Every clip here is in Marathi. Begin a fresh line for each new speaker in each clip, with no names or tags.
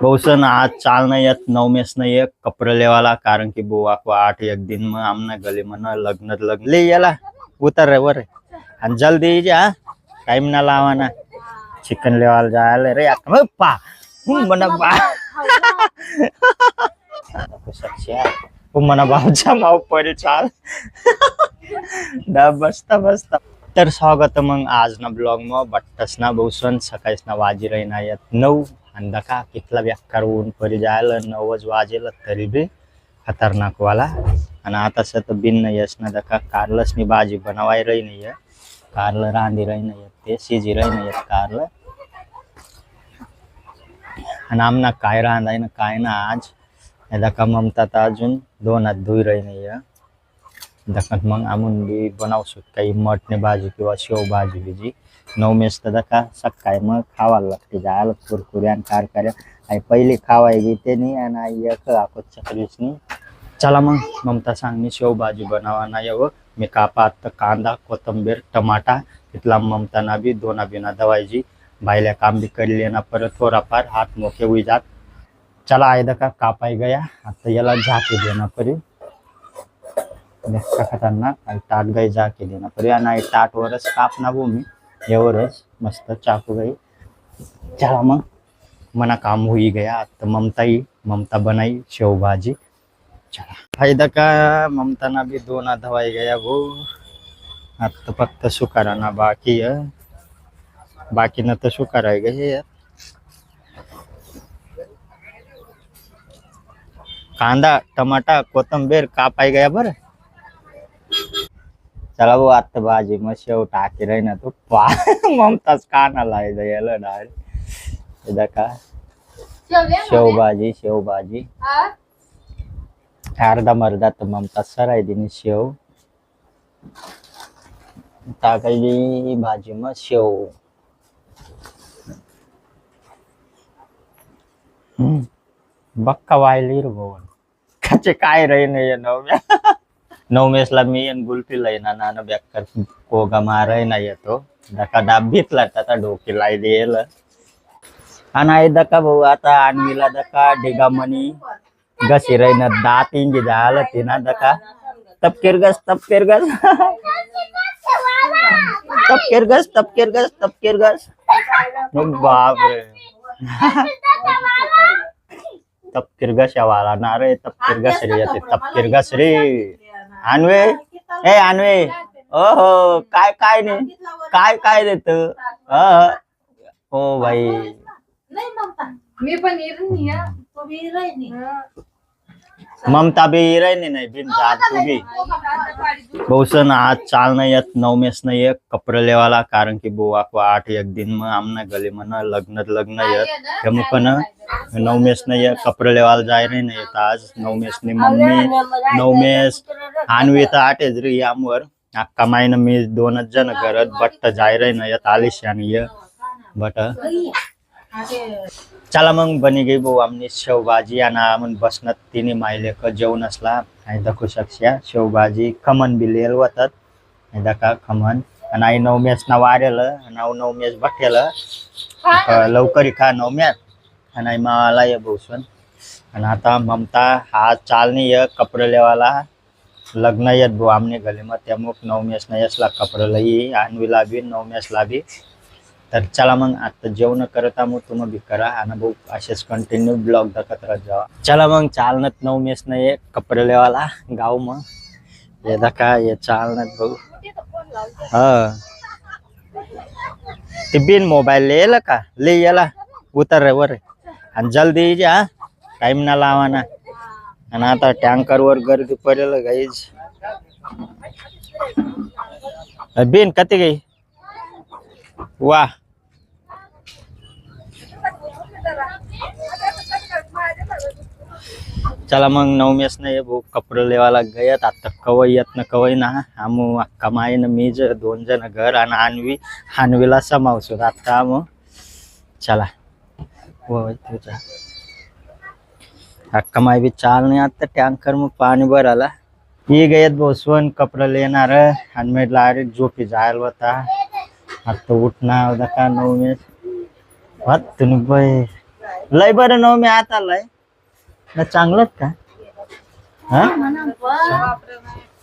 बहुसन आज चाल नहीं येत 9 मेस नहीं है कपड़े लेवाला कारण की बुआ को 8 एक दिन में आमना गली में लग्न लग्न ले याला उतर रे वर आणि जल्दी जा टाइम ना लावाना चिकन लेवाला जायला रे पा मना बा मना भावच्या माव पडेल चाल बसता बसता तर स्वागत मग आज ना ब्लॉग में बट्टस ना बहुसन सकाळीच ना वाजी राहीना येत 9 आणि दका कितला बेकार ऊन परी जायला 9 वाजेल तरी बी खतरनाक वाला आणि आता सत बिन यस ना दका कारलस नी भाजी बनवाय रही नहीं है कारल रांधी रही नहीं है ते सीजी रही नहीं है कारल आणि आमना काय रांधाय ना काय ना आज दका ममता तर अजून 2 हात धुई रही नहीं है दखत मग आमून बी बनावू शकतो काही मटणी भाजी किंवा शेव भाजी बिजी 9 मेस तर दका सकाळी मग खावायला लागते जायला कुरकुऱ्यान कारकऱ्या आणि पहिली खावाय घेते नाही आणि एक आकोच चकरीसनी चला मग ममता सांग मी शेव भाजी बनावा ना यावं मी कापात कांदा कोथिंबीर टमाटा इतला ममता ना बी दोना बिना दवायची बायल्या काम भी कर लेना परत थोडाफार हाथ मोके हुई जात चला आय दका कापाई गया आता याला झाके देना परी खतरनाक टाट गई जाके देना परी आणि टाट वरच कापना भूमी एवढंच मस्त चाकू गई चला मग मना काम हुई गया आता ममता बनाई शेव भाजी चला फायदा का ममता ना भी दोना धवाई गया वो आता फक्त सुकाराना बाकी है बाकी न तो सुकाराय गए कांदा टमाटा कोथिंबीर कापाई गया बर चला वो आता भाजी मग शेव टाकी रही ना तो पा ममताच काना लाई द्यायला डायरेक्ट का शेव भाजी अर्धा मर्धा तर ममता सराय दिनी शेव टाकायची भाजी मग शेव बक्का वायली रे भवन कचे काय रही नाही 9 मेसला मी आणि गुल्फी लाईना नाना बेकार कोगा माराय नाही येतो दका डाब घेतला आता डोकी लाई देल आणि दका भाऊ आता आणवीला दका ढिगामणी गसी रहीना दात इंगी झालं तिना दका तपकेर गस बाप रे तपकीर गशावाला ना रे तपकीर गसरी येते तपकीर गसरी आणवे ए आणवे ओहो काय काय नाही काय देत हो भाई
मी पण
ममता भी रही नहीं बिन जात तू भी बहुसन आज चाल नहीं येत 9 मेस नहीं है कपड़े लेवाला कारण की बुआ को 8 एक दिन में आमना गली में लग्न येत मुकन 9 मेस नहीं है कपड़े लेवाला जाय रही नहीं येत आज 9 मेस नी मम्मी 9 मेस आणवी तर 8 री आमवर अक्का मायन मी 2 जण करत बट जाय रही नहीं येत आलिशानी ये बट चला मग बनी गई भाऊ आमनी शेव भाजी आणि आमन बसनत तिने मायले क जेवण असला आणि दखू शकशा शेव भाजी खमन बी लेल होतात दका खमन आणि आई 9 मेस ना वारेलं आणि 9 मेस बटेलं लवकरी खा 9 मेस आणि मावाला ये बहुसन आणि आता ममता हा चाल नहीं है कपड़े लेवाला लग्न येत भाऊ आमने गली में त्यामुक 9 मेस ना यसला कपडे लई आणवीला बी 9 मेसला बी तर चला मग आता जेवण करता मग तुम्ही भी करा आणि भाऊ असेच कंटिन्यू ब्लॉग दाखत राहत जावा चला मग चालनत 9 मेस नाही कपडे लेवाला गाव मग ये दका ये चालनत भाऊ हा ते बिन मोबाईल ले का ले याला उतर रे वर आणि जल्दी जा टाइम ना लावाना आणि आता टँकर वर गर्दी पडेल गाईज बिन कती गई वाह चला मग 9 मेस नाही भाऊ कपडे लेवाला गयत आता कवय येत ना कवय ना आमू अक्का माय ना मी 2 जण घर आणि आणवीला समावसो आता आम चला तुझा अक्का माय भी चाल नाही आता टँकर मग पाणी भराला ही गयत भाऊ सोन कपडे लेणार आणि मी डायरेक्ट झोपी जायला होता आता उठणार का 9 मेस तुम्ही लय बरं नवमी आता लय ना चांगलंच का हा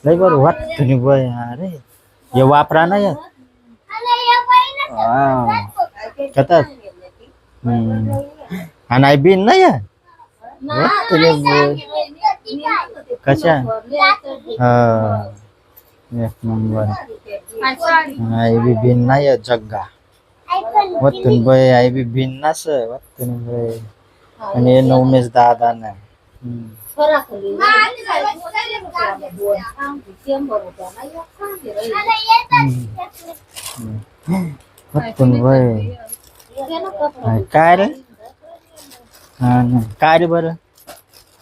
लय बरं वाट तुम्ही बय अरे हे वापरा ना यार कतात आणि बिन नाही आहे कशा हा एक नंबर आई बी बिन नाही आहे जग्गा वतून बय आई बी बिन नस वतून बय आणि हे नवमेश दादा ना वतून बय काय रे हा ना काय रे बरं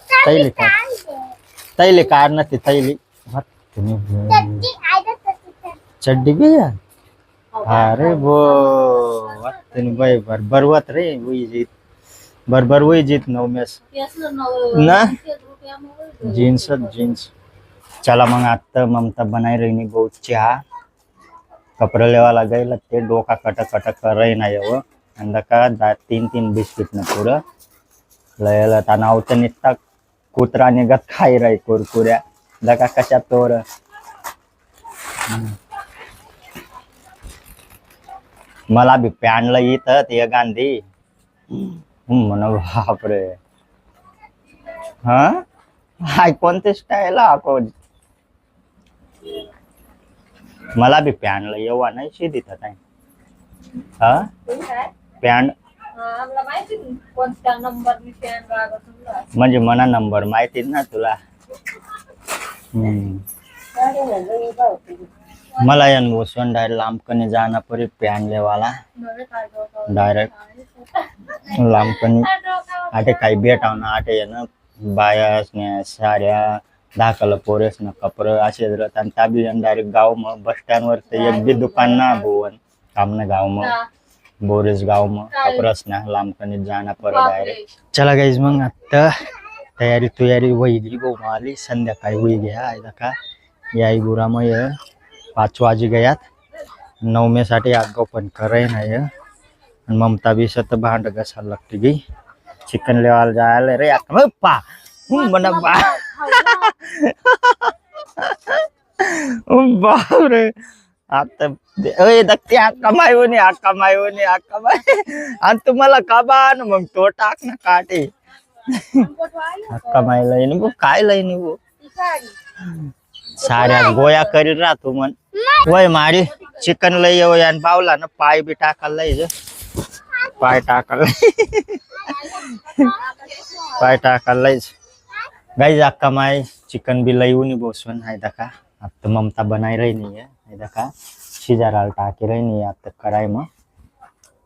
तैले काय तैले कार ना ते तैले चड्डी भी है अरे वो वतन भाई बरबरवत रे वही जीत बरबर वही जीत नौ में ना जीन्स जीन्स चला मग आता ममता बनाई रही नहीं बहुत चहा कपड़े लेवाला गई लगते डोका कटक कटक कर रही ना वो अंदर का 3 बिस्किट न पूरा लयला ताना आवतं निघता कुत्रा निघत खाई राही कुरकुऱ्या दका कशा तोर मला बी पॅनला इथं ते गांधी म्हण बापरे हा हाय कोणते स्टाईल आको मला बी पॅनला येवा नाही शिदी काय हा पॅन म्हणजे मना नंबर माहिती ना तुला मला यान वसुन डायरेक्ट लांबकने जाना परी पॅन लेवाला डायरेक्ट लांबकने आटे काही भेटाव ना आटे ना बायास ने साड्या धाकल पोरेस ना कपडे असे आणि ताबी डायरेक्ट गाव मग बस स्टँड वर ते एक बी दुकान ना भुवन कामना गाव मग बोरेस गाव मग कपडस ना लांबकने जाना परी डायरेक्ट चला गाईज मग आता तयारी वैली गो मारली संध्याकाळी होई घ्या आहे का याई गुरामय 5 वाजे गयात 9 मे साठी आगो पण कराय नाही ममता बी सत भांड घसायला लागते गी चिकन लेवायला जायला रे पा म्हणा बा बापरे आता दक्ती हक्का मायवणी आणि तुम्हाला का बा मग तो टाक ना काटे हक्का माय लईन बो काय लईन बो साऱ्या गोया करीत राहतो मन वय मारी चिकन लई येऊ आणि पावला ना पाय बी टाकायला लई पाय टाकायला पाय टाकायला लईच गाई अक्का माय चिकन बी लई उनी बसून आहे का आता ममता बनाई रही नहीं है का शिजाराला टाकी रही नहीं आता कराय मग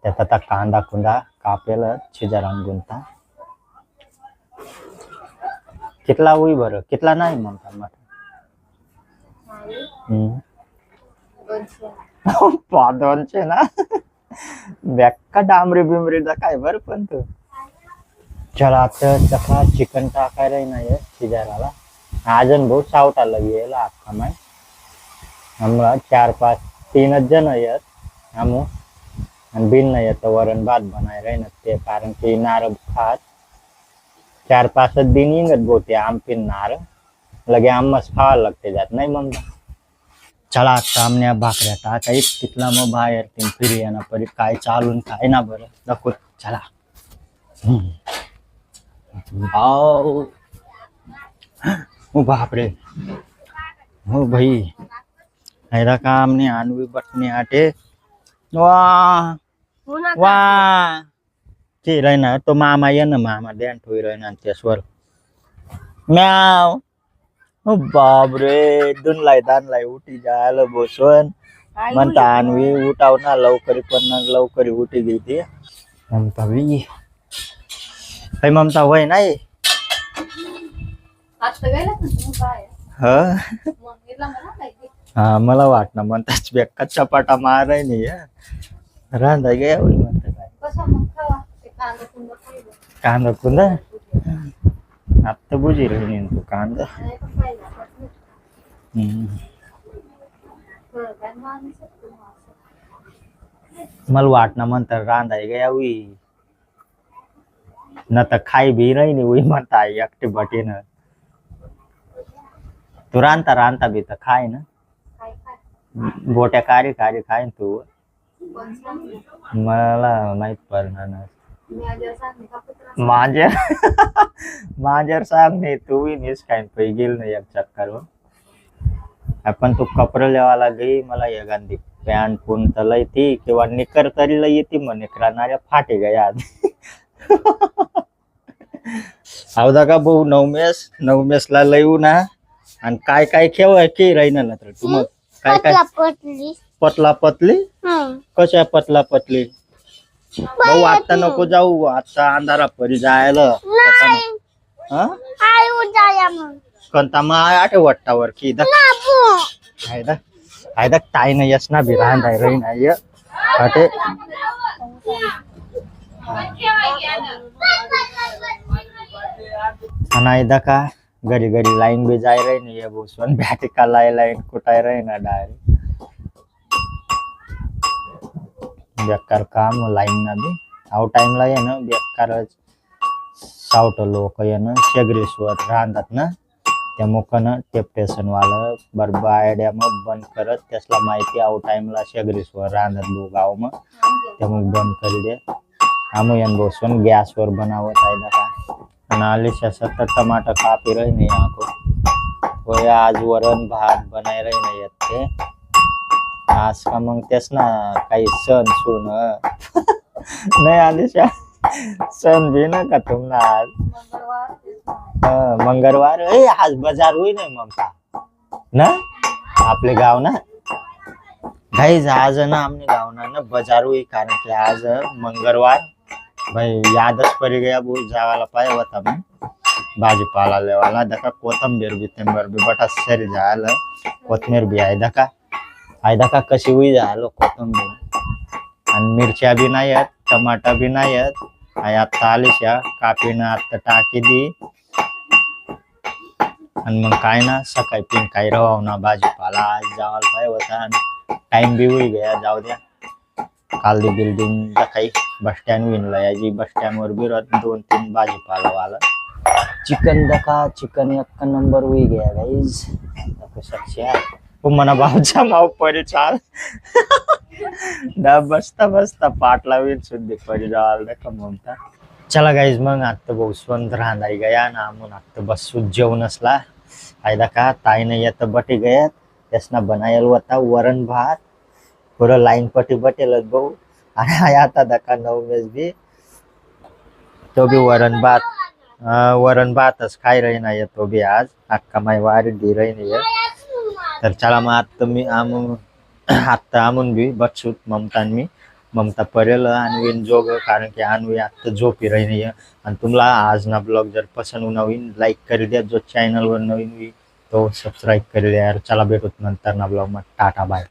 त्यात आता कांदा कुंदा कापेल शिजाराला गुंता कितला हुई बरं कितला नाही ममता मट पादोनचे ना बेक्का डांबरी बिमरी काय बर पण तू चला आता तसा चिकन टाकायला नाही शिजाराला अजून बहुत सावटा गेला अख्खा माय आम्हाला 4-5-3 जण आहेत आमू आणि बिन नाही येत वरण भात बनायला ना ते कारण की नार खात 4-5 दिन इंगत बोते आम पिन नार लगे आमच खावा लागते जात नाही मग चला आता आमने भाकऱ्या टाकाय तिथला मग बाहेर तीन फिर्याना परी काय चालून काय ना बरं दाखवत चला ओ बापरे हो भाई ऐरा काम ने आणवी बटने आटे वाह वाह ते रहना तो मामा ये ना मामा ध्यान ठोई रहना त्यासवर म्याव ओ बापरे दानलाई उठी जायला बसवन म्हणता आणवी उठाव ना लवकरी पण लवकरी उठी गई ती ममता भी काही ममता वय नाही हा मला वाटणं म्हणताच बेक्का चपाटा माराय नाही रांधा गे म्हणत काय कांदा कुंदा आता बुजी रही तू कांदा मला वाटणं म्हणतात रांधाय गे न त खाई भी रही नहीं वही मत आई एकटी बटी न तू रांता रांता भी तर खाय ना
काय काय
बोट्या कारी कारी खाय ना तू
कोण सांगते?
मला माहित पडणार नाही
मी आज सांगते का पुत्रा
मांजर मांजर सांग नाही तू भी नीस काय पै गेल नाही एक चक्कर आपण तू कपडे लेवाला गई मला ये गांधी पॅन्ट पून तर लय ती किंवा निकर तरी लय येते मग निकराणाऱ्या फाटे गया आधी आवदा का भाऊ नवमेसला लयू ना आणि काय काय खेळ की राहीना ना तर तू मग काय काय
पटली
पतला पतली कशा पतला पतली भाऊ आता नको जाऊ आता अंधारा परी जायला हा
आई उजाया मग
कोणता मा आठ वट्टावर की आयदा आयदा टाय नाही यस ना बिरान राय रही नाही अटे आयदा का घरी घरी लाईन भी जाय रही नहीं है भूषण बैठ का लाइन कुटाय रही ना डायरेक्ट बेकार काम लाईन ना भी आव टाइम ला आहे ना बेकार सावट लोक आहे ना शेगरेश्वर राहतात ना त्या मुखानं ते स्टेशन वाला बरबा आयडिया मग बंद करत त्यासला माहिती आव टाइमला शेगरेश्वर राहतात लोक गाव मग ते मग बंद कर दे आम्ही यान बसून गॅसवर बनावत आहे का आणि आलिशा सत्तर टमाटर कापी रही नहीं आको वो आज वरण भात बनाय रही नहीं येत ते आज का मग तेच ना काही सण सुन नाही आलिशा सण भी ना का तुम्हाला आज
मंगळवार तेच ना.
मंगळवार आज बाजार हुई नाही ममता ना आपले गाव ना भाई आज ना आमने गाव ना बाजार हुई कारण की आज मंगळवार भाई यादच पड़ी गया वो जावाला पाए होता मैं भाजीपाला लेवाला दका कोथंबीर बिथंबीर भी बटा सरी जायला कोथमीर भी आहे दका कशी हुई जायला कोथंबीर आणि मिरच्या भी नाही आहेत टमाटा भी नाही आहेत आता आलिशा कापीनं आता टाकी दी आणि मग काय ना सकाळी पिन काही रवाव ना भाजीपाला आज जावाला पाहिजे होता आणि टाइम भी हुई गया जाऊ द्या काल दी बिल्डिंग काही बस स्टँड विनला याची बस स्टँड वर भी 2-3 भाजीपाला वाला चिकन दका चिकन एक नंबर हुई गया गाइज शख्सिया वो मना भावचा माव परी चाल दा बसता बसता पाट लावीन सुद्धी परी जावाल दका ममता चला गाइज मग आता भाऊ स्वंत राहणार गया ना म्हणून आता बसू जेवणसला आयदा का ताईने येत बटी गयात त्यासना बनायल होता वरण भात पुरं लाईन पटी बटेलच भाऊ आणि आता दका 9 मेस भी तो भी वरण भातच खाई रही नाही तो भी आज अक्का माई वारी दी रही नाही तर चला मग आता आमून भी बसूत ममता परेल आणि विन जोग कारण की आणवी आता झोपी रही नाही आणि तुम्हाला आज ना ब्लॉग जर पसंद नवीन लाईक कर द्या जो चॅनल वर नवीन तो सबस्क्राईब कर द्या चला भेटूत नंतर ना ब्लॉग मध्ये टाटा बाय